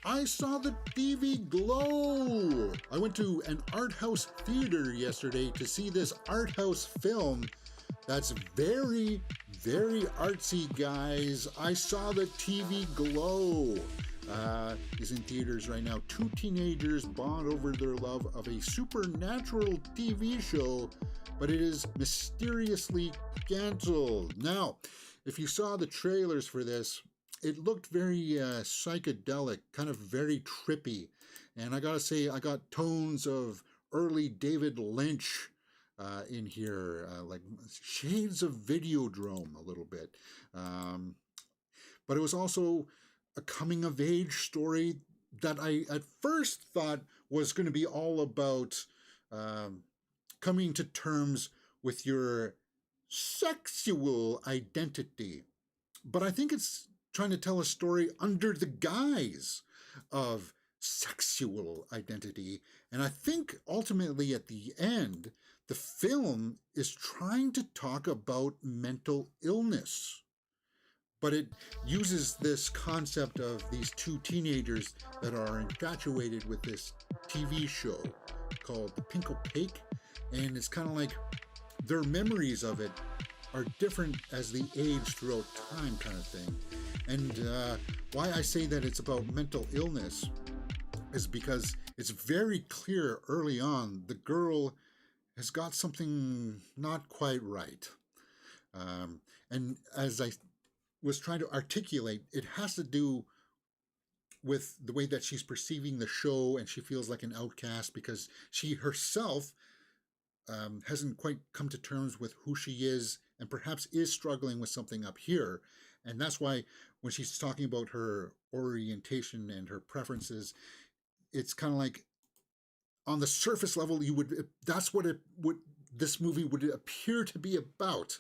I saw the TV glow. I went to an art house theater yesterday to see this art house film that's very, very artsy, guys. I saw the TV glow. Is in theaters right now. Two teenagers bond over their love of a supernatural TV show, but it is mysteriously canceled. Now, if you saw the trailers for this, it looked very psychedelic, kind of very trippy. And I gotta say, I got tones of early David Lynch in here, like shades of Videodrome a little bit. But it was also a coming-of-age story that I at first thought was going to be all about coming to terms with your sexual identity. But I think it's trying to tell a story under the guise of sexual identity. And I think ultimately at the end, the film is trying to talk about mental illness. But it uses this concept of these two teenagers that are infatuated with this TV show called The Pink Opaque. And it's kind of like their memories of it are different as they age throughout time, kind of thing. And why I say that it's about mental illness is because it's very clear early on the girl has got something not quite right. And as I was trying to articulate, it has to do with the way that she's perceiving the show, and she feels like an outcast because she herself hasn't quite come to terms with who she is, and perhaps is struggling with something up here. And that's why when she's talking about her orientation and her preferences, it's kind of like on the surface level, that's what this movie would appear to be about.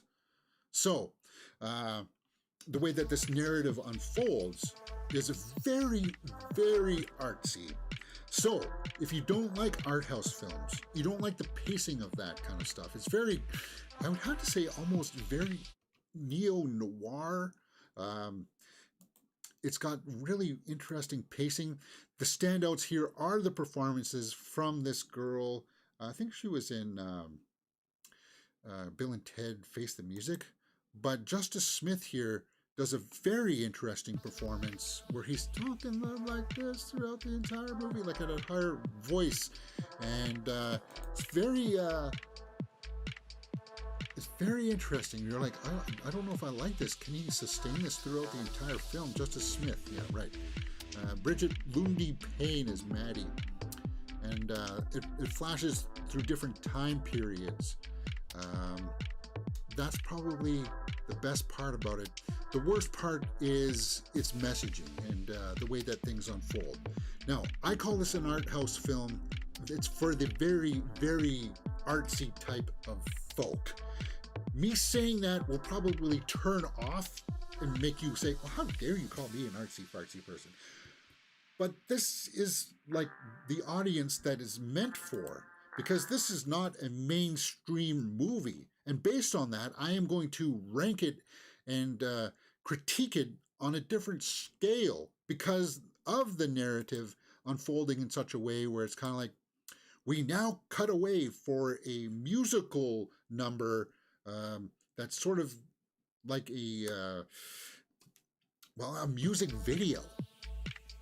So, the way that this narrative unfolds is very, very artsy. So, if you don't like art house films, you don't like the pacing of that kind of stuff, it's very, I would have to say, almost very neo-noir. It's got really interesting pacing. The standouts here are the performances from this girl. I think she was in Bill and Ted Face the Music. But Justice Smith here does a very interesting performance where he's talking like this throughout the entire movie, like at a higher voice. And it's very interesting. You're like, I don't know if I like this. Can he sustain this throughout the entire film? Justice Smith, yeah, right. Bridgette Lundy-Paine is Maddie. And it flashes through different time periods. That's probably the best part about it. The worst part is its messaging and the way that things unfold. Now, I call this an art house film. It's for the very, very artsy type of folk. Me saying that will probably turn off and make you say, well, how dare you call me an artsy-fartsy person? But this is like the audience that is meant for, because this is not a mainstream movie. And based on that, I am going to rank it and critique it on a different scale because of the narrative unfolding in such a way where it's kind of like, we now cut away for a musical number that's sort of like a music video.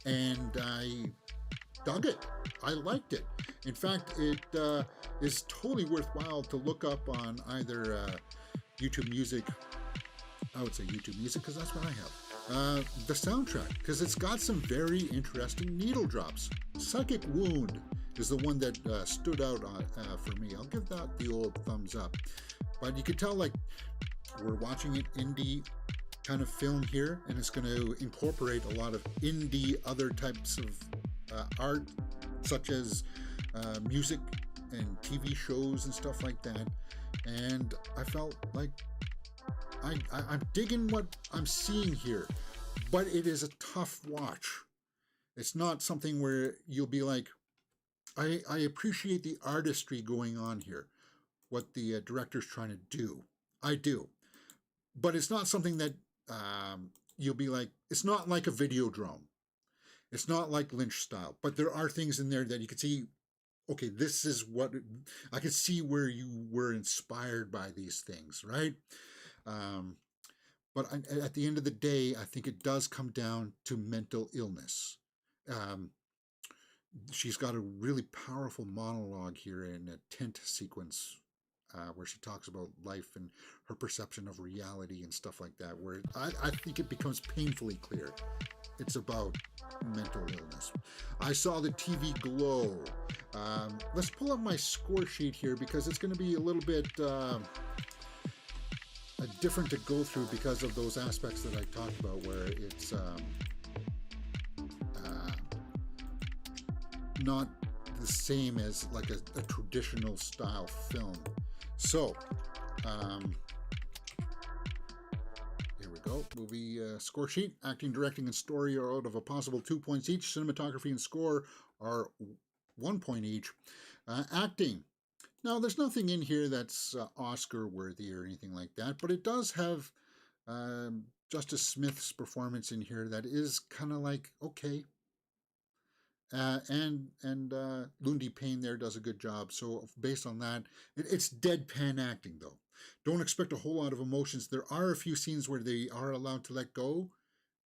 And I dug it. I liked it. In fact, it is totally worthwhile to look up on either YouTube Music. I would say YouTube Music because that's what I have. The soundtrack, because it's got some very interesting needle drops. Psychic Wound is the one that stood out for me. I'll give that the old thumbs up. But you can tell, like, we're watching an indie kind of film here, and it's going to incorporate a lot of indie other types of art, such as music and TV shows and stuff like that. And I felt like I'm digging what I'm seeing here, but it is a tough watch. It's not something where you'll be like, I appreciate the artistry going on here, what the director's trying to do. I do. But it's not something that you'll be like, it's not like a Videodrome. It's not like Lynch style, but there are things in there that you can see. Okay, this is what I can see where you were inspired by these things, right? Um, but at the end of the day, I think it does come down to mental illness. Um, she's got a really powerful monologue here in a tent sequence where she talks about life and her perception of reality and stuff like that, where I think it becomes painfully clear it's about mental illness. I saw the TV Glow. Let's pull up my score sheet here because it's going to be a little bit different to go through because of those aspects that I talked about, where it's not the same as like a traditional style film. So, here we go. Movie score sheet. Acting, directing, and story are out of a possible 2 points each. Cinematography and score are 1 point each. Acting. Now, there's nothing in here that's Oscar worthy or anything like that, but it does have Justice Smith's performance in here that is kind of like, okay. And Lundy-Paine there does a good job. So based on that, it's deadpan acting though. Don't expect a whole lot of emotions. There are a few scenes where they are allowed to let go,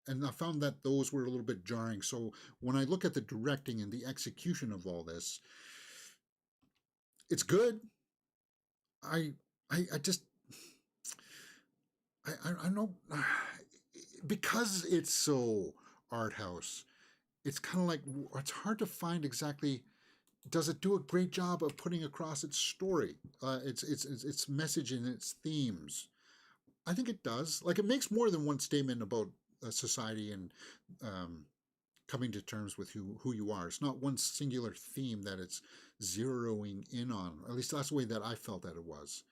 and I found that those were a little bit jarring. So when I look at the directing and the execution of all this, it's good. I just I know because it's so art house. It's kind of like it's hard to find exactly. Does it do a great job of putting across its story, its message and its themes? I think it does. Like it makes more than one statement about society and coming to terms with who you are. It's not one singular theme that it's zeroing in on. At least that's the way that I felt that it was.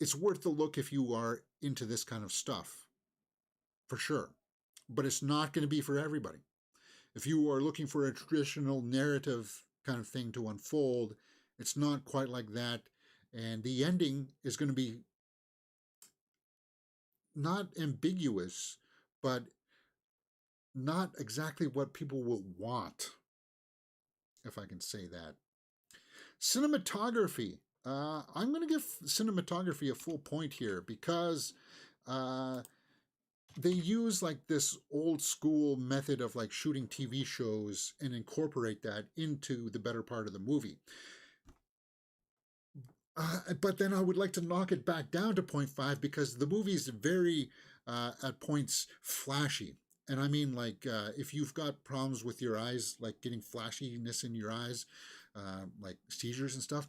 It's worth the look if you are into this kind of stuff, for sure. But it's not going to be for everybody. If you are looking for a traditional narrative kind of thing to unfold, it's not quite like that. And the ending is going to be not ambiguous, but not exactly what people will want, if I can say that. Cinematography. I'm going to give cinematography a full point here because they use like this old school method of like shooting TV shows and incorporate that into the better part of the movie. But then I would like to knock it back down to 0.5 because the movie is very, at points, flashy. And I mean, like, if you've got problems with your eyes, like getting flashiness in your eyes, like seizures and stuff,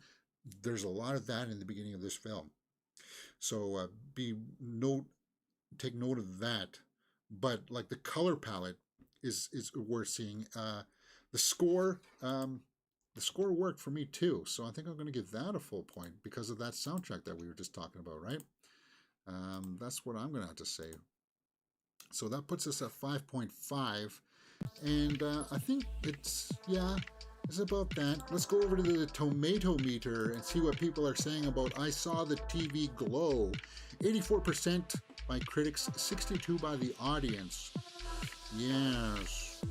there's a lot of that in the beginning of this film. So take note of that. But like the color palette is worth seeing. The score, worked for me too, so I think I'm going to give that a full point because of that soundtrack that we were just talking about, right? That's what I'm going to have to say. So that puts us at 5.5, and I think it's about that. Let's go over to the tomato meter and see what people are saying about I Saw the TV Glow. 84% by critics, 62% by the audience. Yes.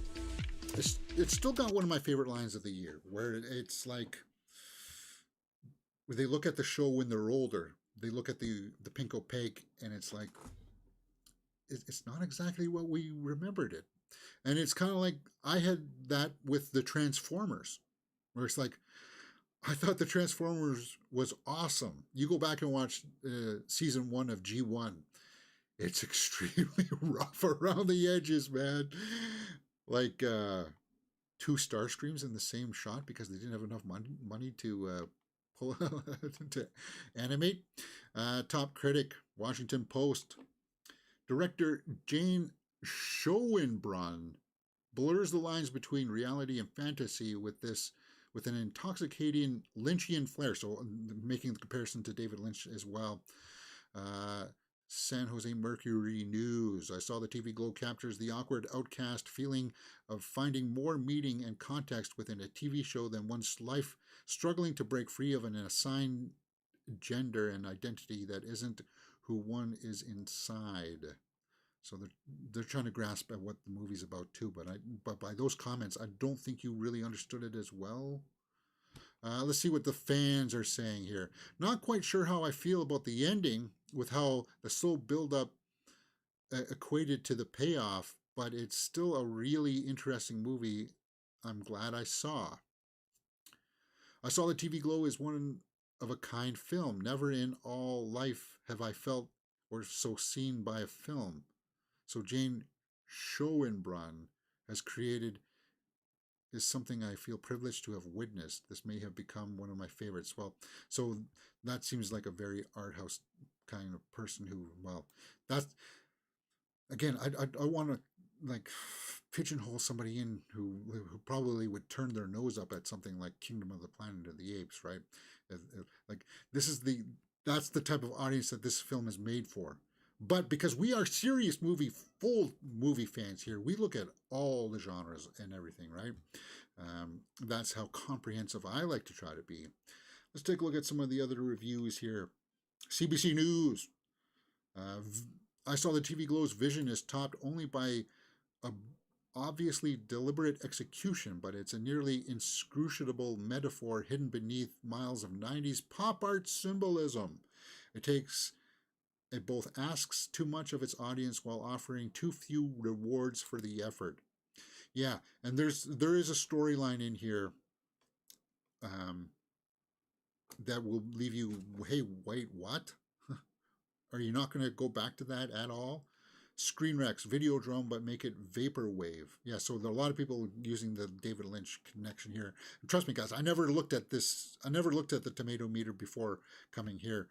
It's still got one of my favorite lines of the year, where it's like, they look at the show when they're older, they look at the Pinko Peg, and it's like, it's not exactly what we remembered it. And it's kind of like, I had that with the Transformers, where it's like, I thought the Transformers was awesome. You go back and watch season 1 of G1, it's extremely rough around the edges, man. Like 2 Starscreams in the same shot because they didn't have enough money to pull to animate. Top critic, Washington Post. Director Jane Schoenbrun blurs the lines between reality and fantasy with an intoxicating Lynchian flair. So making the comparison to David Lynch as well. San Jose Mercury News. I Saw the TV Glow captures the awkward outcast feeling of finding more meaning and context within a TV show than one's life, struggling to break free of an assigned gender and identity that isn't who one is inside. So they're trying to grasp at what the movie's about too. But by those comments, I don't think you really understood it as well. Let's see what the fans are saying here. Not quite sure how I feel about the ending, with how the slow build up equated to the payoff, but it's still a really interesting movie. I'm glad I saw. I saw that TV Glow is one of a kind film. Never in all life have I felt or so seen by a film. So Jane Schoenbrun has created is something I feel privileged to have witnessed. This may have become one of my favorites. Well, so that seems like a very art house kind of person who, well, that's again, I want to like pigeonhole somebody in who probably would turn their nose up at something like Kingdom of the Planet of the Apes, right? Like this is that's the type of audience that this film is made for. But because we are serious full movie fans here, we look at all the genres and everything, right? That's how comprehensive I like to try to be. Let's take a look at some of the other reviews here. CBC News. I saw the TV Glow's vision is topped only by a obviously deliberate execution, but it's a nearly inscrutable metaphor hidden beneath miles of 90s pop art symbolism. It both asks too much of its audience while offering too few rewards for the effort. Yeah, and there is a storyline in here that will leave you, hey, wait, what? Are you not going to go back to that at all? Screen Rex, Videodrome, but make it Vaporwave. Yeah, so there are a lot of people using the David Lynch connection here. And trust me, guys, I never looked at this. I never looked at the tomato meter before coming here.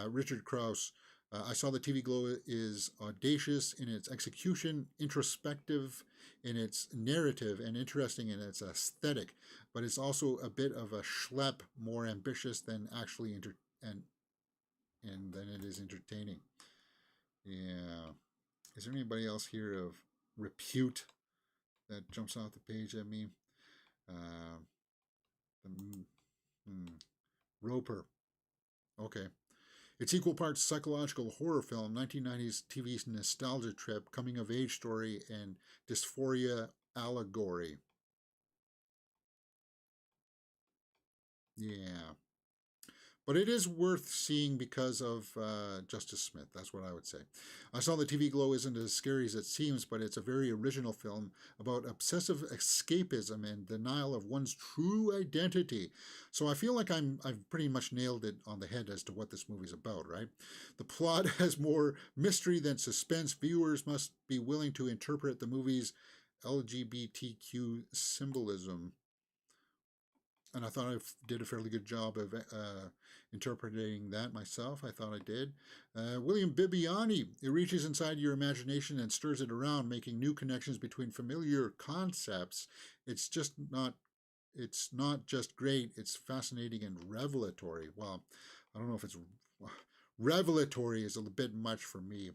Richard Krause, I saw the TV Glow is audacious in its execution, introspective in its narrative, and interesting in its aesthetic. But it's also a bit of a schlep, more ambitious than actually and then it is entertaining. Yeah. Is there anybody else here of repute that jumps off the page at me? Roper. Okay. It's equal parts psychological horror film, 1990s TV nostalgia trip, coming of age story, and dysphoria allegory. Yeah. But it is worth seeing because of Justice Smith. That's what I would say. I saw the TV Glow isn't as scary as it seems, but it's a very original film about obsessive escapism and denial of one's true identity. So I feel like I've pretty much nailed it on the head as to what this movie's about, right? The plot has more mystery than suspense. Viewers must be willing to interpret the movie's LGBTQ symbolism. And I thought I did a fairly good job of interpreting that myself. I thought I did. William Bibbiani, it reaches inside your imagination and stirs it around, making new connections between familiar concepts. It's not just great, it's fascinating and revelatory. Well, I don't know if it's revelatory is a bit much for me.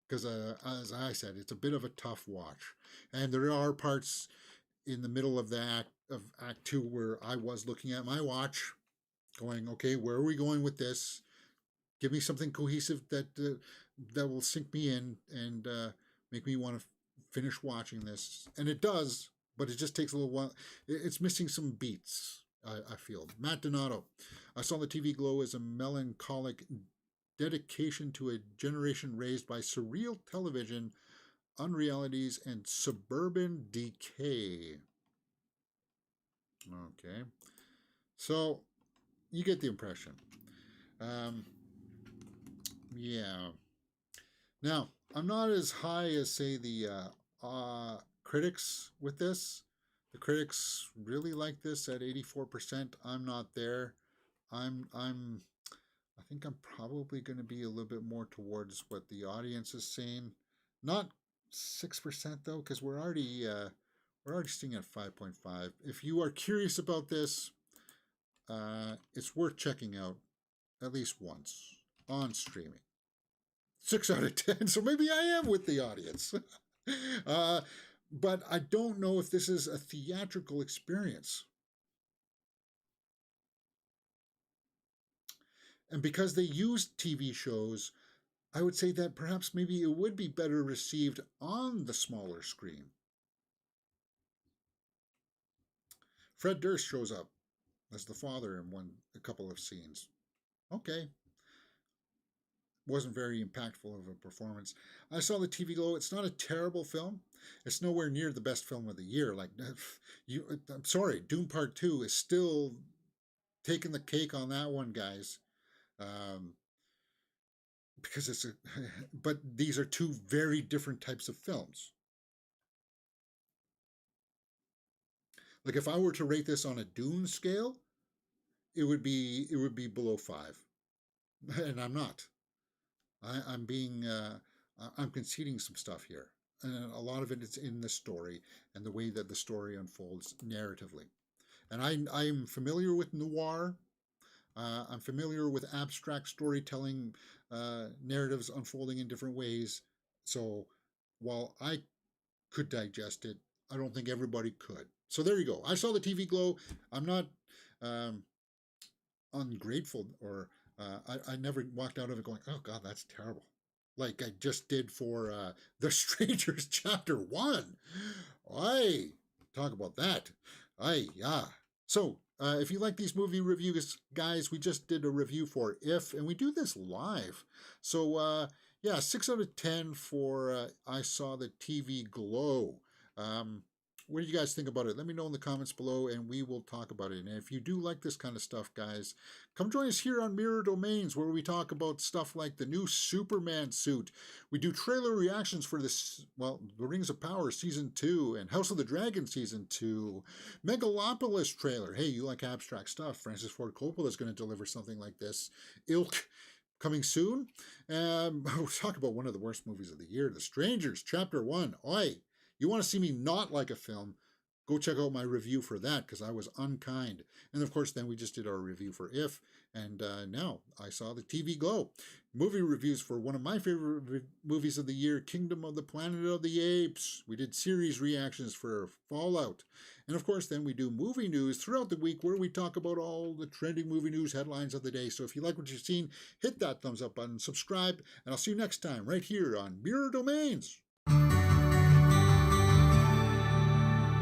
Because as I said, it's a bit of a tough watch. And there are parts in the middle of Act 2 where I was looking at my watch going, okay, where are we going with this? Give me something cohesive that will sink me in and make me want to finish watching this. And it does, but it just takes a little while. It's missing some beats, I feel. Matt Donato, I saw the TV Glow as a melancholic dedication to a generation raised by surreal television, unrealities, and suburban decay. Okay. So, you get the impression. Yeah. Now, I'm not as high as, say, the critics with this. The critics really like this at 84%. I'm not there. I think I'm probably going to be a little bit more towards what the audience is saying. Not 6% though, because we're already sitting at 5.5. If you are curious about this, it's worth checking out at least once on streaming. 6 out of 10. So maybe I am with the audience. But I don't know if this is a theatrical experience. And because they use TV shows I would say that perhaps maybe it would be better received on the smaller screen. Fred Durst shows up as the father in a couple of scenes. Okay, wasn't very impactful of a performance. I saw the TV Glow. It's not a terrible film. It's nowhere near the best film of the year. Like I'm sorry, Doom Part Two is still taking the cake on that one, guys. Um, because it's a, but these are two very different types of films. Like if I were to rate this on a Dune scale, it would be below 5, and I'm not. I'm being I'm conceding some stuff here, and a lot of it is in the story and the way that the story unfolds narratively. And I'm familiar with noir. I'm familiar with abstract storytelling, narratives unfolding in different ways. So while I could digest it, I don't think everybody could. So there you go. I saw the TV Glow. I'm not um, ungrateful or I never walked out of it going, oh God, that's terrible. Like I just did for The Strangers Chapter 1. I talk about that. Yeah. So if you like these movie reviews, guys, we just did a review for If, and we do this live. So yeah, 6 out of 10 for I Saw the TV Glow. Um, what do you guys think about it? Let me know in the comments below and we will talk about it. And if you do like this kind of stuff, guys, come join us here on Mirror Domains where we talk about stuff like the new Superman suit. We do trailer reactions for this, well, The Rings of Power Season 2 and House of the Dragon Season 2. Megalopolis trailer. Hey, you like abstract stuff. Francis Ford Coppola is going to deliver something like this. Ilk coming soon. We'll talk about one of the worst movies of the year, The Strangers Chapter 1. Oi! You want to see me not like a film, go check out my review for that because I was unkind. And of course, then we just did our review for If, and now I saw the TV Glow. Movie reviews for one of my favorite movies of the year, Kingdom of the Planet of the Apes. We did series reactions for Fallout. And of course, then we do movie news throughout the week where we talk about all the trending movie news headlines of the day. So if you like what you've seen, hit that thumbs up button, subscribe, and I'll see you next time right here on Mirror Domains.